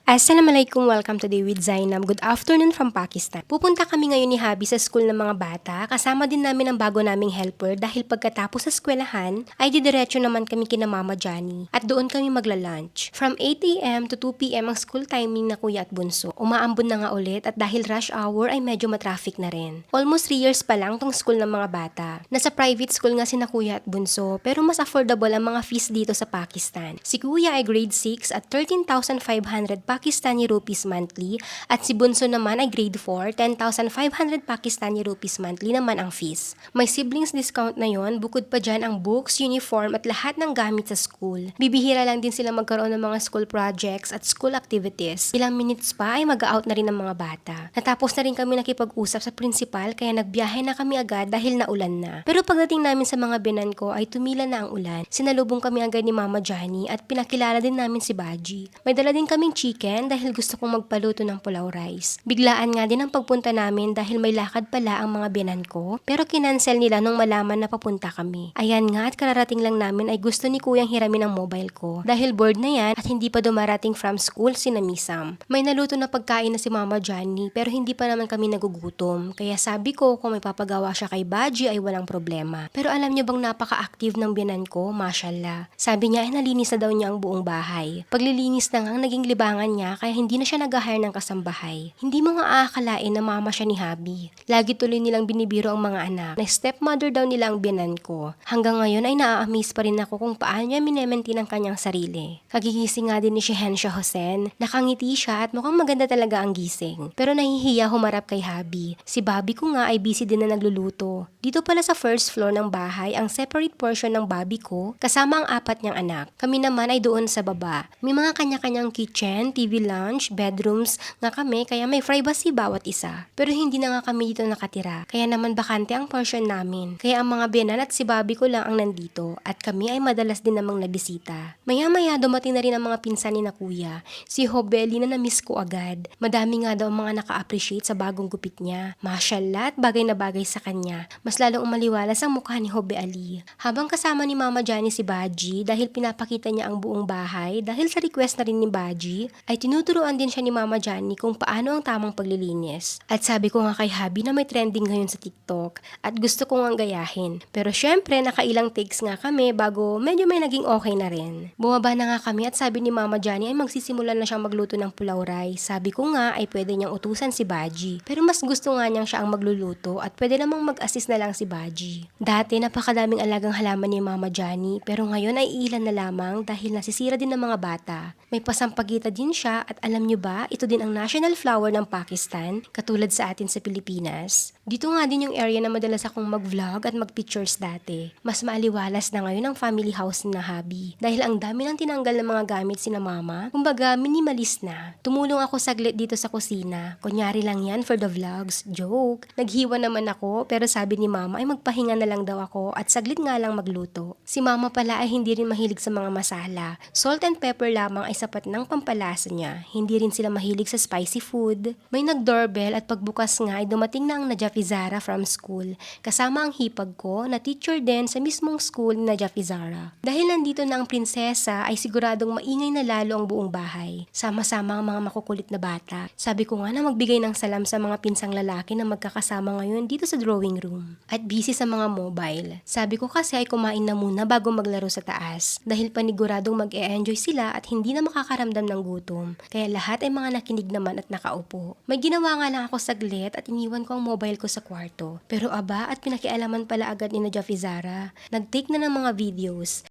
Assalamualaikum, welcome today with Zainab. Good afternoon from Pakistan. Pupunta kami ngayon ni Habi sa school ng mga bata. Kasama din namin ang bago naming helper dahil pagkatapos sa eskwelahan ay didiretso naman kami kina Mama Johnny at doon kami magla-lunch. From 8 a.m. to 2 p.m. ang school timing na kuya at bunso. Umaambon na nga ulit at dahil rush hour ay medyo matraffic na rin. Almost 3 years pa lang tong school ng mga bata. Nasa private school nga sina kuya at bunso pero mas affordable ang mga fees dito sa Pakistan. Si kuya ay grade 6 at 13,500 Pakistani rupees monthly at si bunso naman ay grade 4, 10,500 Pakistani rupees monthly naman ang fees. May siblings discount na yon, bukod pa dyan ang books, uniform at lahat ng gamit sa school. Bibihira lang din sila magkaroon ng mga school projects at school activities. Ilang minutes pa ay mag-out na rin ng mga bata. Natapos na rin kami nakipag-usap sa principal kaya nagbiyahe na kami agad dahil naulan na. Pero pagdating namin sa mga binan ko ay tumila na ang ulan. Sinalubong kami agad ni Mama Johnny at pinakilala din namin si Baji. May dala din kaming chicken dahil gusto kong magpaluto ng pulaw rice. Biglaan nga din ang pagpunta namin dahil may lakad pala ang mga biyanan ko pero kinansel nila nung malaman na papunta kami. Ayan nga at kararating lang namin ay gusto ni kuyang hiramin ang mobile ko dahil bored na yan at hindi pa dumarating from school si Namisam. May naluto na pagkain na si Mama Johnny pero hindi pa naman kami nagugutom kaya sabi ko kung may papagawa siya kay Baji ay walang problema. Pero alam niyo bang napaka-active ng biyanan ko? Mashallah. Sabi niya ay nalinis na daw niya ang buong bahay. Paglilinis na nga naging libangan niya kaya hindi na siya nag-hire ng kasambahay. Hindi mo nga aakalain na mama siya ni Habi. Lagi tuloy nilang binibiro ang mga anak na stepmother daw nila ang biyanan ko. Hanggang ngayon ay naa-amaze pa rin ako kung paano niya minemaintain ang kanyang sarili. Kagigising nga din ni Shehensha Hussein. Nakangiti siya at mukhang maganda talaga ang gising. Pero nahihiya humarap kay Habi. Si Bobby ko nga ay busy din na nagluluto. Dito pala sa first floor ng bahay ang separate portion ng Bobby ko kasama ang 4 niyang anak. Kami naman ay doon sa baba. May mga kanya-kanyang kitchen, TV lounge, bedrooms nga kami kaya may privacy bawat isa. Pero hindi na nga kami dito nakatira. Kaya naman bakante ang portion namin. Kaya ang mga biyanan at si Bobby ko lang ang nandito at kami ay madalas din namang nabisita. Maya-maya dumating na rin ang mga pinsan ni na kuya. Si Hobeli na na-miss ko agad. Madami nga daw ang mga naka-appreciate sa bagong gupit niya. Mashallah at bagay na bagay sa kanya. Mas lalong umaliwalas ang mukha ni Hobe Ali. Habang kasama ni Mama Johnny si Baji dahil pinapakita niya ang buong bahay dahil sa request na rin ni Baji ay tinuturuan din siya ni Mama Johnny kung paano ang tamang paglilinis. At sabi ko nga kay Habi na may trending ngayon sa TikTok at gusto ko nga gayahin. Pero syempre nakailang takes nga kami bago medyo may naging okay na rin. Bumaba na nga kami at sabi ni Mama Johnny ay magsisimula na siyang magluto ng pulaw rice. Sabi ko nga ay pwede niyang utusan si Baji. Pero mas gusto nga niyang siya ang magluluto at pwede namang mag-assist na lang si Baji. Dati napakadaming alagang halaman ni Mama Johnny pero ngayon ay ilan na lamang dahil nasisira din ng mga bata. May pasampagita din siya at alam niyo ba, ito din ang national flower ng Pakistan, katulad sa atin sa Pilipinas. Dito nga din yung area na madalas akong mag-vlog at mag-pictures dati. Mas maaliwalas na ngayon ang family house ni na Habi. Dahil ang dami ng tinanggal ng mga gamit si na mama, kumbaga minimalist na. Tumulong ako saglit dito sa kusina. Kunyari lang yan for the vlogs. Joke. Naghiwa naman ako pero sabi ni mama ay magpahinga na lang daw ako at saglit nga lang magluto. Si mama pala ay hindi rin mahilig sa mga masala. Salt and pepper lamang ay sapat ng pampalasa niya. Hindi rin sila mahilig sa spicy food. May nag-doorbell at pagbukas nga ay dumating na ang Najafizara from school. Kasama ang hipag ko na teacher din sa mismong school ni Najafizara. Dahil nandito na ang prinsesa ay siguradong maingay na lalo ang buong bahay. Sama-sama ang mga makukulit na bata. Sabi ko nga na magbigay ng salam sa mga pinsang lalaki na magkakasama ngayon dito sa drawing room. At busy sa mga mobile. Sabi ko kasi ay kumain na muna bago maglaro sa taas. Dahil paniguradong mag-e-enjoy sila at hindi na makakaramdam ng gutom. Kaya lahat ay mga nakinig naman at nakaupo. May ginawa nga lang ako saglit at iniwan ko ang mobile ko sa kwarto. Pero aba at pinakialaman pala agad ni Najafizara. Nag-take na ng mga videos.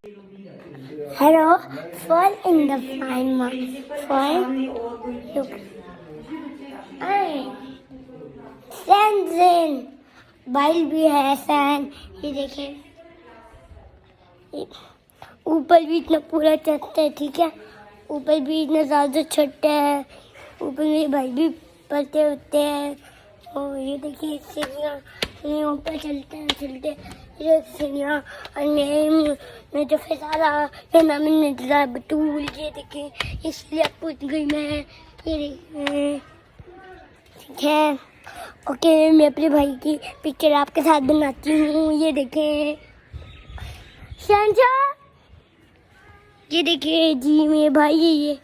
Hello, fall in the fine fall. Look, I Senzin bile भी है सैन ये देखें ऊपर भी इतना पूरा चढ़ता है ठीक है ऊपर भी इतना ज़्यादा छोटा है ऊपर मेरे भाई भी पढ़ते होते हैं और ये देखिए सीढ़ियाँ ऊपर चलते ये सीढ़ियाँ और मैं जो फिजारा मेरा नाम है नजरा बतूल ये देखिए इसलिए पूछ गई मैं ये देखिए ठीक है ओके मैं अपने भाई की पिक्चर आपके साथ बनाती हूँ ये देखें शानशाह ये देखिए जी मेरे भाई ये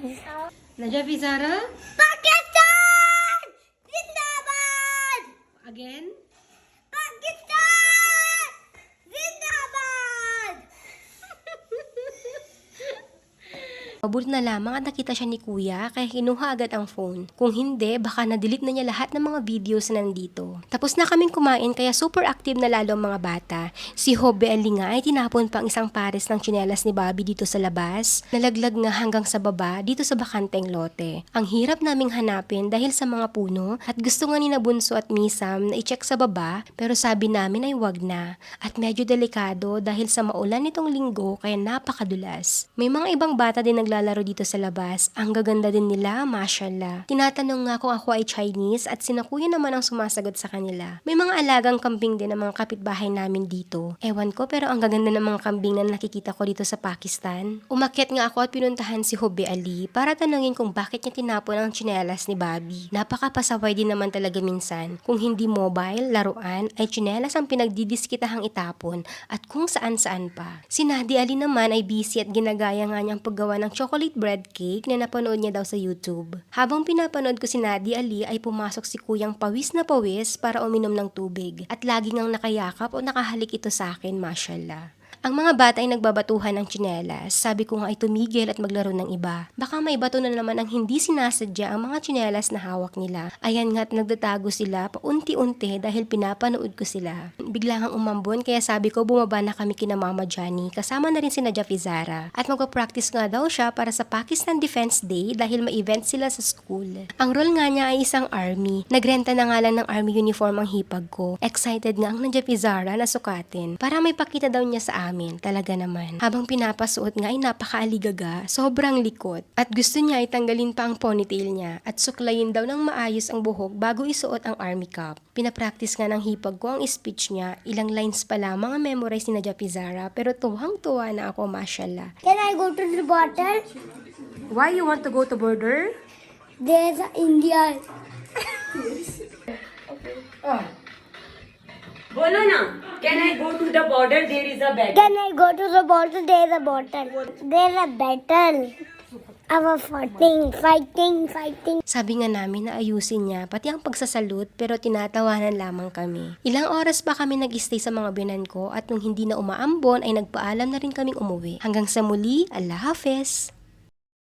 Najaf Izara? पाकिस्तान जिंदाबाद Again? पाकिस्तान जिंदाबाद Mabuti na lamang at nakita siya ni Kuya kaya kinuha agad ang phone. Kung hindi, baka na-delete na niya lahat ng mga videos na nandito. Tapos na kaming kumain kaya super active na lalo ang mga bata. Si Hobbe Ali nga ay tinapon pang isang pares ng tsinelas ni Bobby dito sa labas. Nalaglag nga hanggang sa baba dito sa bakanteng lote. Ang hirap naming hanapin dahil sa mga puno at gusto nga ni na Bunso at Misam na i-check sa baba pero sabi namin ay wag na. At medyo delikado dahil sa maulan nitong linggo kaya napakadulas. May mga ibang bata din naglalaro dito sa labas. Ang gaganda din nila, mashallah. Tinatanong nga kung ako ay Chinese at sina Kuya naman ang sumasagot sa kanila. May mga alagang kambing din ng mga kapitbahay namin dito. Ewan ko pero ang gaganda ng mga kambing na nakikita ko dito sa Pakistan. Umakyat nga ako at pinuntahan si Hobbe Ali para tanungin kung bakit niya tinapon ang tsinelas ni Bobby. Napakapasaway din naman talaga minsan. Kung hindi mobile, laruan, ay tsinelas ang pinagdidiskitahang itapon at kung saan-saan pa. Si Nadi Ali naman ay busy at ginagaya nga niyang paggawa ng chocolate bread cake na napanood niya daw sa YouTube. Habang pinapanood ko si Nadi Ali ay pumasok si Kuyang pawis na pawis para uminom ng tubig at lagi ngang nakayakap o nakahalik ito sa akin, mashallah. Ang mga bata ay nagbabatuhan ng tsinelas. Sabi ko nga ay tumigil at maglaro ng iba. Baka may bato na naman ang hindi sinasadya ang mga tsinelas na hawak nila. Ayan nga at nagtatago sila paunti-unti dahil pinapanood ko sila. Bigla ngang umambon kaya sabi ko bumaba na kami kina Mama Johnny kasama na rin si Najaf Izara. At magpa-practice nga daw siya para sa Pakistan Defense Day dahil may event sila sa school. Ang role nga niya ay isang army. Nagrenta na nga lang ng army uniform ang hipag ko. Excited nga ang Najaf Izara na sukatin para may pakita daw niya sa amin. Talaga naman. Habang pinapasuot nga ay napakaaligaga, sobrang likot. At gusto niya ay tanggalin pa ang ponytail niya at suklayin daw ng maayos ang buhok bago isuot ang army cap. Pinapractice nga ng hipag ko ang speech niya. Ilang lines pa lamang ang memorize ni Najaf Izara pero tuwang-tuwa na ako, mashallah. Can I go to the border? Why you want to go to border? There's India. बोलो ना, can I go to the border? There is a battle. Can I go to the border? There's a battle. There's a battle. Our fighting. Sabi nga namin na ayusin niya pati ang pagsasalute pero tinatawanan lamang kami. Ilang oras pa kami nag-stay sa mga binan ko at nung hindi na umaambon ay nagpaalam na rin kaming umuwi. Hanggang sa muli, Allah Hafiz!